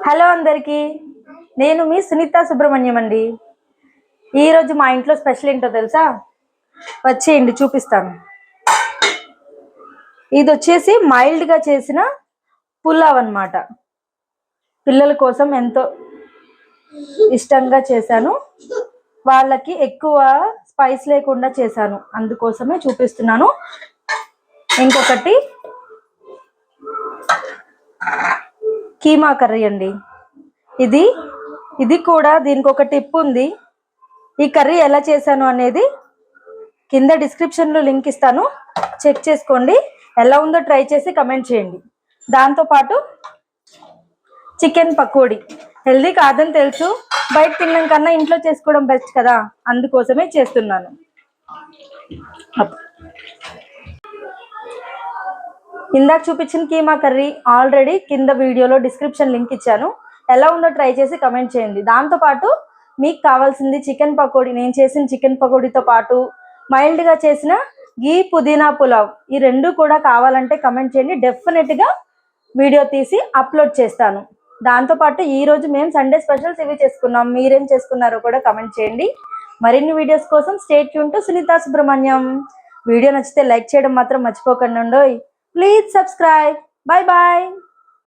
Hello అందరికీ, నేను మీ సునీత సుబ్రహ్మణ్యం అండి. ఈరోజు మా ఇంట్లో స్పెషల్ ఏంటో తెలుసా? వచ్చేయండి చూపిస్తాను. ఇది వచ్చేసి మైల్డ్గా చేసిన పులావ్ అన్నమాట. పిల్లల కోసం ఎంతో ఇష్టంగా చేశాను. వాళ్ళకి ఎక్కువ స్పైస్ లేకుండా చేశాను, అందుకోసమే చూపిస్తున్నాను. ఇంకొకటి కీమా కర్రీ అండి. ఇది కూడా దీనికి ఒక టిప్ ఉంది. ఈ కర్రీ ఎలా చేశాను అనేది కింద డిస్క్రిప్షన్లో లింక్ ఇస్తాను, చెక్ చేసుకోండి. ఎలా ఉందో ట్రై చేసి కమెంట్ చేయండి. దాంతోపాటు చికెన్ పకోడీ హెల్దీ కాదని తెలుసు, బయట తినడం కన్నా ఇంట్లో చేసుకోవడం బెస్ట్ కదా, అందుకోసమే చేస్తున్నాను. ఇందాక చూపించిన కీమా కర్రీ ఆల్రెడీ కింద వీడియోలో డిస్క్రిప్షన్ లింక్ ఇచ్చాను. ఎలా ఉందో ట్రై చేసి కమెంట్ చేయండి. దాంతోపాటు మీకు కావాల్సింది చికెన్ పకోడీ. నేను చేసిన చికెన్ పకోడీతో పాటు మైల్డ్గా చేసిన ఘీ పుదీనా పులావ్, ఈ రెండు కూడా కావాలంటే కమెంట్ చేయండి. డెఫినెట్గా వీడియో తీసి అప్లోడ్ చేస్తాను. దాంతోపాటు ఈరోజు మేము సండే స్పెషల్స్ ఇవి చేసుకున్నాం. మీరేం చేసుకున్నారో కూడా కమెంట్ చేయండి. మరిన్ని వీడియోస్ కోసం stay tune to Sunitha Subrahmanyam. Video నచ్చితే లైక్ చేయడం మాత్రం మర్చిపోకండి. Please subscribe. Bye bye.